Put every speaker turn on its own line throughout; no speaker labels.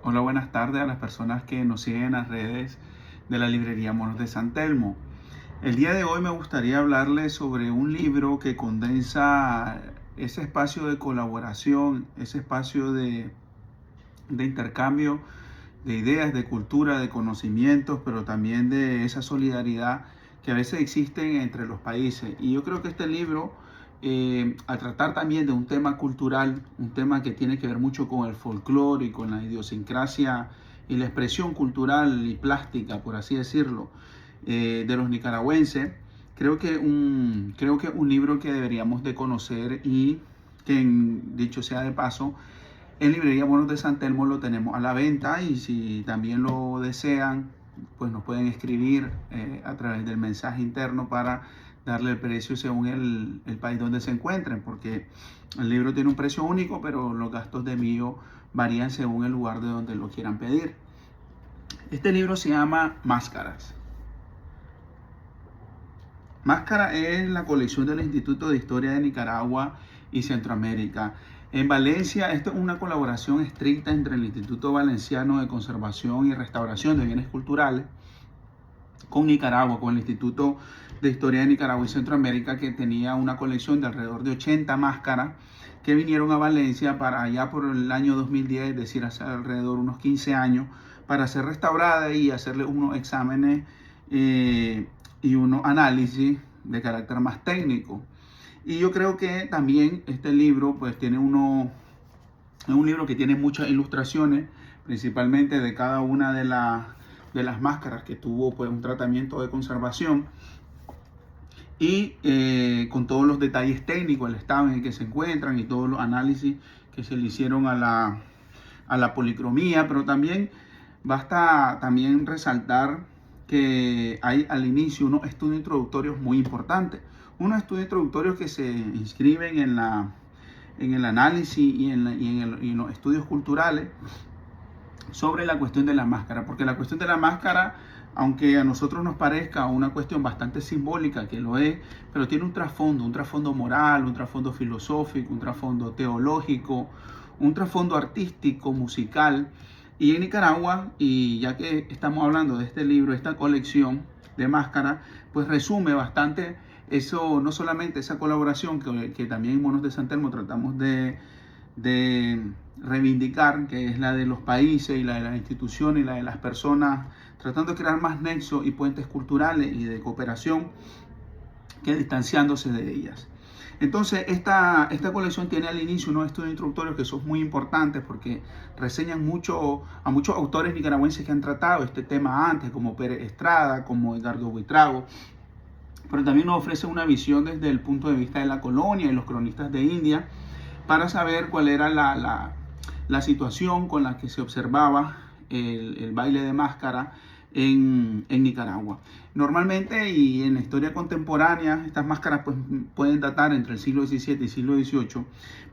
Hola, buenas tardes a las personas que nos siguen en las redes de la librería Monos de San Telmo. El día de hoy me gustaría hablarles sobre un libro que condensa ese espacio de colaboración, ese espacio de intercambio de ideas, de cultura, de conocimientos, pero también de esa solidaridad que a veces existen entre los países. Y yo creo que este libro, al tratar también de un tema cultural, un tema que tiene que ver mucho con el folclore y con la idiosincrasia y la expresión cultural y plástica, por así decirlo, de los nicaragüenses, creo que un libro que deberíamos de conocer y que, dicho sea de paso, en Librería Monos de San Telmo lo tenemos a la venta, y si también lo desean, pues nos pueden escribir a través del mensaje interno para darle el precio según el país donde se encuentren, porque el libro tiene un precio único, pero los gastos de envío varían según el lugar de donde lo quieran pedir. Este libro se llama Máscaras. Máscara es la colección del Instituto de Historia de Nicaragua y Centroamérica. En Valencia, esto es una colaboración estricta entre el Instituto Valenciano de Conservación y Restauración de Bienes Culturales con Nicaragua, con el Instituto de Historia de Nicaragua y Centroamérica, que tenía una colección de alrededor de 80 máscaras que vinieron a Valencia para allá por el año 2010, es decir, hace alrededor de unos 15 años, para ser restauradas y hacerle unos exámenes y unos análisis de carácter más técnico. Y yo creo que también este libro pues es un libro que tiene muchas ilustraciones, principalmente de cada una de las máscaras que tuvo pues un tratamiento de conservación, y con todos los detalles técnicos, el estado en el que se encuentran y todos los análisis que se le hicieron a la policromía. Pero también basta también resaltar que hay al inicio unos estudios introductorios muy importantes, unos estudios introductorios que se inscriben en el análisis y en los estudios culturales sobre la cuestión de la máscara, porque la cuestión de la máscara, aunque a nosotros nos parezca una cuestión bastante simbólica, que lo es, pero tiene un trasfondo moral, un trasfondo filosófico, un trasfondo teológico, un trasfondo artístico, musical. Y en Nicaragua, y ya que estamos hablando de este libro, esta colección de máscaras, pues resume bastante eso, no solamente esa colaboración que también en Monos de San Telmo tratamos de reivindicar, que es la de los países y la de las instituciones y la de las personas, tratando de crear más nexos y puentes culturales y de cooperación que distanciándose de ellas. Entonces, esta colección tiene al inicio unos estudios introductorios que son muy importantes porque reseñan a muchos autores nicaragüenses que han tratado este tema antes, como Pérez Estrada, como Edgardo Buitrago, pero también nos ofrece una visión desde el punto de vista de la colonia y los cronistas de India, para saber cuál era la situación con la que se observaba el baile de máscara en Nicaragua. Normalmente, y en la historia contemporánea, estas máscaras pues, pueden datar entre el siglo XVII y siglo XVIII,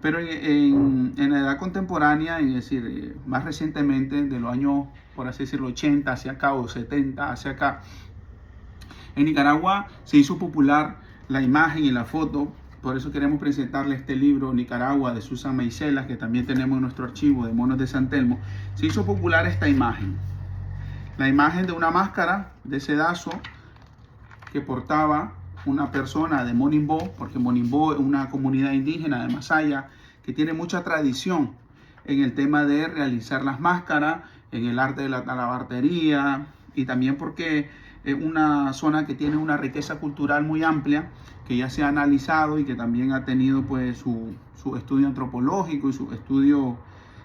pero en la edad contemporánea, es decir, más recientemente, de los años, por así decirlo, 80 hacia acá o 70 hacia acá, en Nicaragua se hizo popular la imagen y la foto. Por eso queremos presentarle este libro, Nicaragua, de Susan Meiselas, que también tenemos en nuestro archivo de Monos de San Telmo. Se hizo popular esta imagen. La imagen de una máscara de sedazo que portaba una persona de Monimbó, porque Monimbó es una comunidad indígena de Masaya que tiene mucha tradición en el tema de realizar las máscaras, en el arte de la talabartería, y también porque es una zona que tiene una riqueza cultural muy amplia, que ya se ha analizado y que también ha tenido pues su estudio antropológico y sus estudios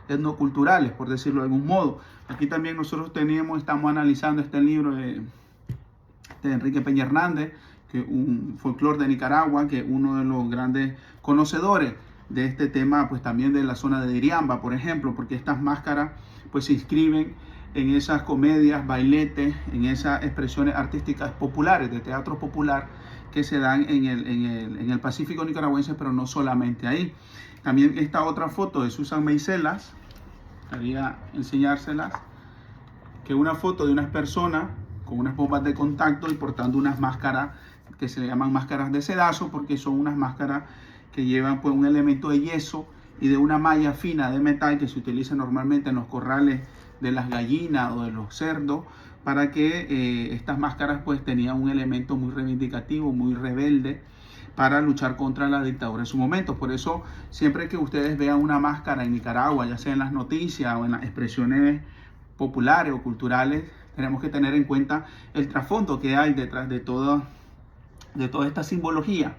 etnoculturales, por decirlo de algún modo. Aquí también nosotros estamos analizando este libro de Enrique Peña Hernández, que es un folclore de Nicaragua, que es uno de los grandes conocedores de este tema, pues también de la zona de Diriamba, por ejemplo, porque estas máscaras pues se inscriben en esas comedias, bailetes, en esas expresiones artísticas populares, de teatro popular, que se dan en el Pacífico nicaragüense, pero no solamente ahí. También esta otra foto de Susan Meiselas, quería enseñárselas, que es una foto de unas personas con unas bombas de contacto y portando unas máscaras que se le llaman máscaras de sedazo, porque son unas máscaras que llevan pues un elemento de yeso y de una malla fina de metal que se utiliza normalmente en los corrales de las gallinas o de los cerdos, para que estas máscaras pues tenían un elemento muy reivindicativo, muy rebelde, para luchar contra la dictadura en su momento. Por eso, siempre que ustedes vean una máscara en Nicaragua, ya sea en las noticias o en las expresiones populares o culturales, tenemos que tener en cuenta el trasfondo que hay detrás de toda esta simbología.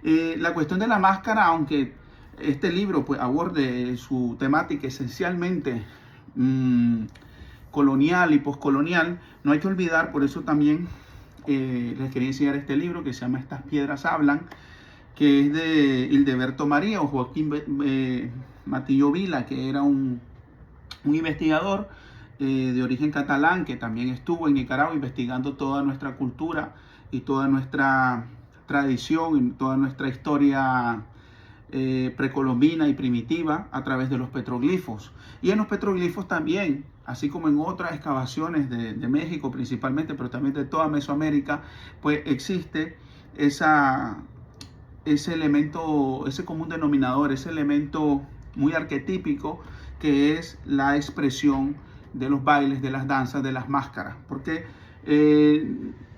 La cuestión de la máscara, aunque este libro pues aborde su temática esencialmente colonial y poscolonial, no hay que olvidar, por eso también les quería enseñar este libro que se llama Estas piedras hablan, que es de Hildeberto María o Joaquín Matillo Vila, que era un investigador de origen catalán, que también estuvo en Nicaragua investigando toda nuestra cultura y toda nuestra tradición y toda nuestra historia precolombina y primitiva a través de los petroglifos. Y en los petroglifos también, así como en otras excavaciones de México principalmente, pero también de toda Mesoamérica, pues existe ese elemento, ese común denominador, ese elemento muy arquetípico, que es la expresión de los bailes, de las danzas, de las máscaras. Porque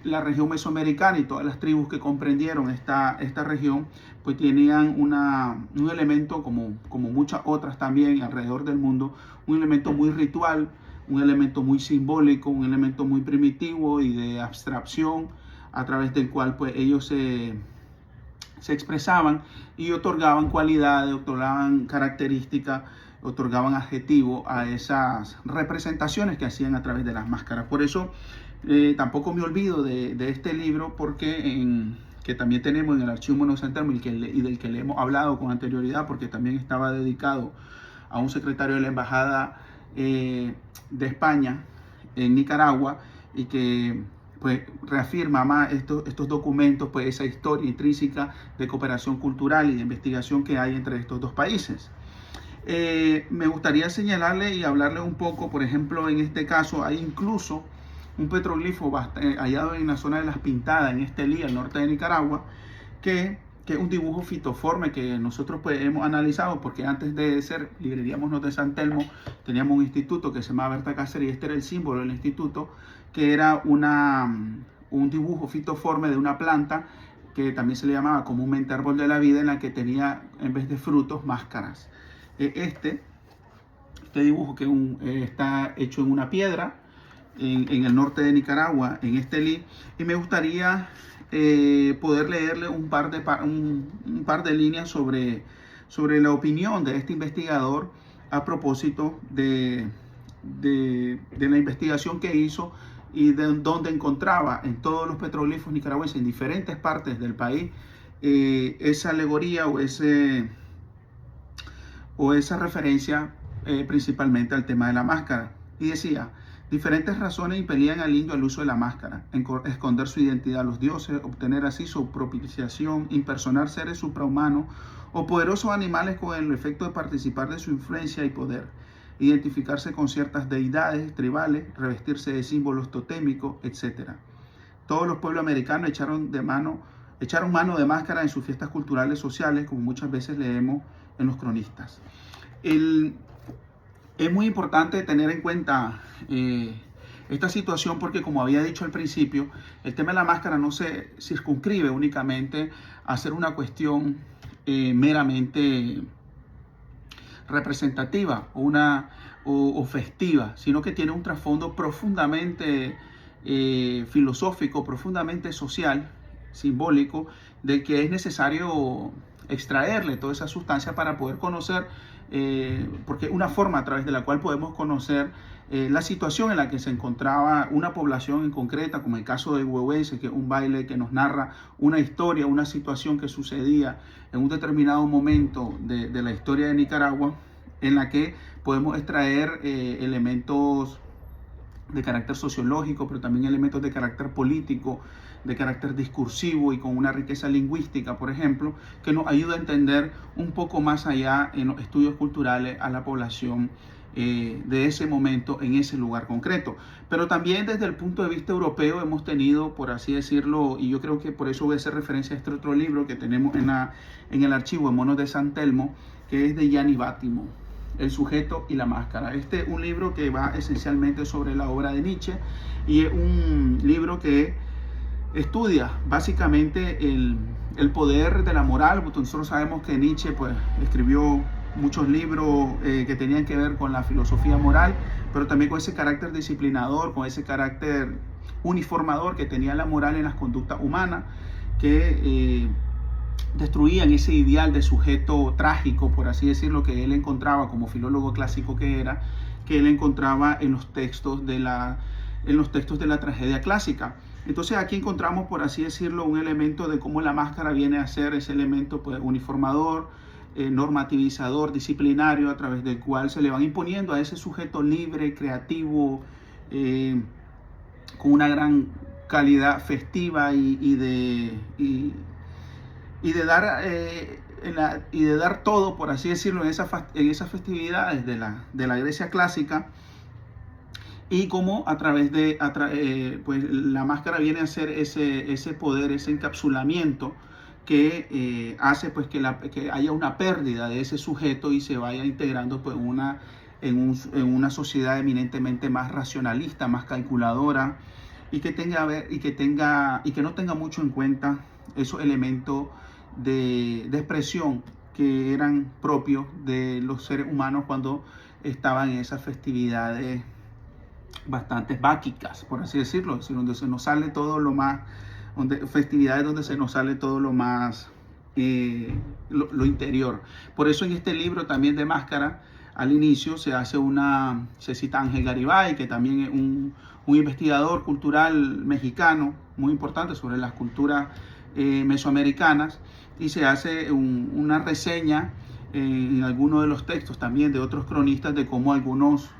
la región mesoamericana y todas las tribus que comprendieron esta región, pues tenían un elemento, como muchas otras también alrededor del mundo, un elemento muy ritual, un elemento muy simbólico, un elemento muy primitivo y de abstracción, a través del cual pues ellos se expresaban y otorgaban cualidades, otorgaban características, otorgaban adjetivos a esas representaciones que hacían a través de las máscaras. Por eso tampoco me olvido de este libro, porque que también tenemos en el Archivo Mono de San Telmo y del que le hemos hablado con anterioridad, porque también estaba dedicado a un secretario de la Embajada de España en Nicaragua, y que pues reafirma más estos documentos, pues esa historia intrínseca de cooperación cultural y de investigación que hay entre estos dos países. Me gustaría señalarle y hablarle un poco, por ejemplo, en este caso hay incluso un petroglifo hallado en la zona de Las Pintadas, en Estelí, al norte de Nicaragua, que es un dibujo fitoforme que nosotros pues hemos analizado, porque antes de ser Librería Monos de San Telmo teníamos un instituto que se llamaba Berta Cáceres, y este era el símbolo del instituto, que era un dibujo fitoforme de una planta que también se le llamaba comúnmente árbol de la vida, en la que tenía, en vez de frutos, máscaras. Este dibujo que está hecho en una piedra en el norte de Nicaragua, en Estelí, y me gustaría poder leerle un par de líneas sobre la opinión de este investigador a propósito de la investigación que hizo y de donde encontraba en todos los petroglifos nicaragüenses en diferentes partes del país esa alegoría o esa referencia principalmente al tema de la máscara. Y decía: diferentes razones impelían al indio al uso de la máscara: esconder su identidad a los dioses, obtener así su propiciación, impersonar seres suprahumanos o poderosos animales con el efecto de participar de su influencia y poder, identificarse con ciertas deidades tribales, revestirse de símbolos totémicos, etc. Todos los pueblos americanos echaron mano de máscara en sus fiestas culturales sociales, como muchas veces leemos en los cronistas. Es muy importante tener en cuenta esta situación, porque, como había dicho al principio, el tema de la máscara no se circunscribe únicamente a ser una cuestión meramente representativa o festiva, sino que tiene un trasfondo profundamente filosófico, profundamente social, simbólico, de que es necesario extraerle toda esa sustancia para poder conocer, porque una forma a través de la cual podemos conocer la situación en la que se encontraba una población en concreta, como el caso del Huehuense, que es un baile que nos narra una historia, una situación que sucedía en un determinado momento de la historia de Nicaragua, en la que podemos extraer elementos de carácter sociológico, pero también elementos de carácter político, de carácter discursivo y con una riqueza lingüística, por ejemplo, que nos ayuda a entender un poco más allá en los estudios culturales a la población de ese momento en ese lugar concreto. Pero también desde el punto de vista europeo hemos tenido, por así decirlo, y yo creo que por eso voy a hacer referencia a este otro libro que tenemos en el archivo de Monos de San Telmo, que es de Gianni Vattimo. El sujeto y la máscara. Este es un libro que va esencialmente sobre la obra de Nietzsche y es un libro que estudia básicamente el poder de la moral. Nosotros sabemos que Nietzsche pues, escribió muchos libros que tenían que ver con la filosofía moral, pero también con ese carácter disciplinador, con ese carácter uniformador que tenía la moral en las conductas humanas, que destruían ese ideal de sujeto trágico, por así decirlo, que él encontraba como filólogo clásico que era, que él encontraba en los textos de la tragedia clásica. Entonces aquí encontramos, por así decirlo, un elemento de cómo la máscara viene a ser ese elemento pues, uniformador, normativizador, disciplinario, a través del cual se le van imponiendo a ese sujeto libre, creativo, con una gran calidad festiva y de dar todo, por así decirlo, en esas festividades de la Grecia clásica, y cómo a través de pues la máscara viene a ser ese poder, ese encapsulamiento que hace pues que haya una pérdida de ese sujeto y se vaya integrando pues en una sociedad eminentemente más racionalista, más calculadora, y que no tenga mucho en cuenta esos elementos de expresión que eran propios de los seres humanos cuando estaban en esas festividades bastante báquicas, por así decirlo, donde se nos sale todo lo más, festividades donde se nos sale todo lo más, lo interior. Por eso en este libro también de Máscara, al inicio se cita a Ángel Garibay, que también es un investigador cultural mexicano muy importante sobre las culturas mesoamericanas, y se hace una reseña en algunos de los textos también de otros cronistas de cómo algunos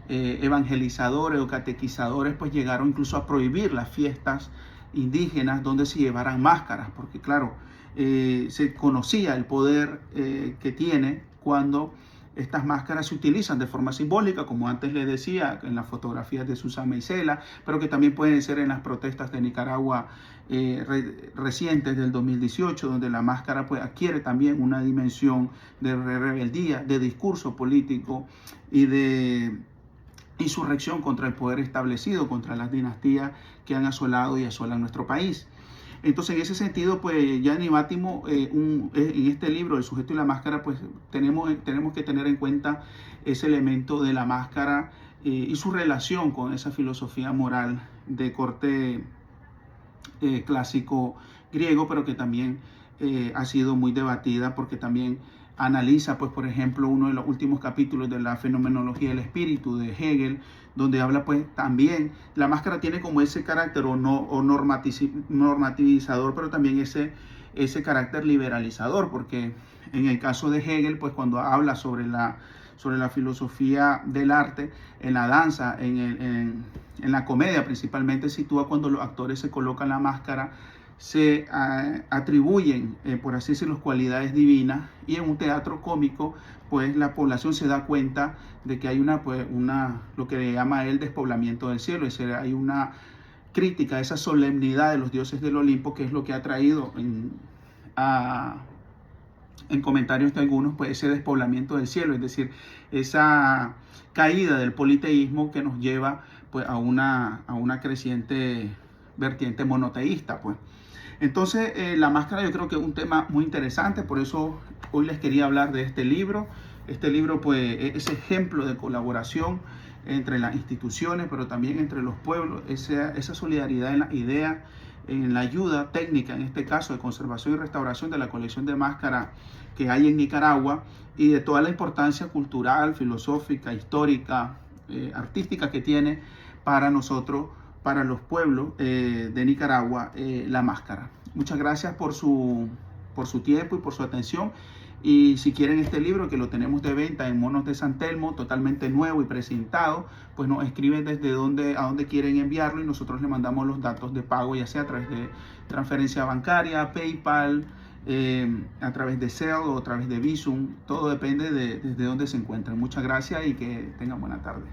evangelizadores o catequizadores pues llegaron incluso a prohibir las fiestas indígenas donde se llevaran máscaras, porque claro, se conocía el poder que tiene cuando estas máscaras se utilizan de forma simbólica, como antes les decía, en las fotografías de Susana Isela, pero que también pueden ser en las protestas de Nicaragua recientes del 2018, donde la máscara pues, adquiere también una dimensión de rebeldía, de discurso político y de insurrección contra el poder establecido, contra las dinastías que han asolado y asolan nuestro país. Entonces, en ese sentido, pues Gianni Vattimo, en este libro, El sujeto y la máscara, pues tenemos que tener en cuenta ese elemento de la máscara y su relación con esa filosofía moral de corte clásico griego, pero que también ha sido muy debatida porque también analiza, pues, por ejemplo, uno de los últimos capítulos de la fenomenología del espíritu de Hegel, donde habla, pues, también la máscara tiene como ese carácter normativizador, pero también ese carácter liberalizador, porque en el caso de Hegel, pues, cuando habla sobre la filosofía del arte, en la danza, en la comedia principalmente, sitúa cuando los actores se colocan la máscara, se atribuyen, por así decirlo, cualidades divinas, y en un teatro cómico, pues la población se da cuenta de que hay lo que le llama el despoblamiento del cielo, es decir, hay una crítica a esa solemnidad de los dioses del Olimpo, que es lo que ha traído en comentarios de algunos, pues ese despoblamiento del cielo, es decir, esa caída del politeísmo que nos lleva pues a una creciente vertiente monoteísta, pues. Entonces, la máscara yo creo que es un tema muy interesante, por eso hoy les quería hablar de este libro. Este libro, pues, es ejemplo de colaboración entre las instituciones, pero también entre los pueblos, esa solidaridad en la idea, en la ayuda técnica, en este caso de conservación y restauración de la colección de máscara que hay en Nicaragua, y de toda la importancia cultural, filosófica, histórica, artística que tiene para nosotros, para los pueblos de Nicaragua, la máscara. Muchas gracias por su tiempo y por su atención. Y si quieren este libro, que lo tenemos de venta en Monos de San Telmo, totalmente nuevo y presentado, pues nos escriben desde a dónde quieren enviarlo y nosotros le mandamos los datos de pago, ya sea a través de transferencia bancaria, PayPal, a través de Zelle o a través de Bizum. Todo depende de desde dónde se encuentran. Muchas gracias y que tengan buena tarde.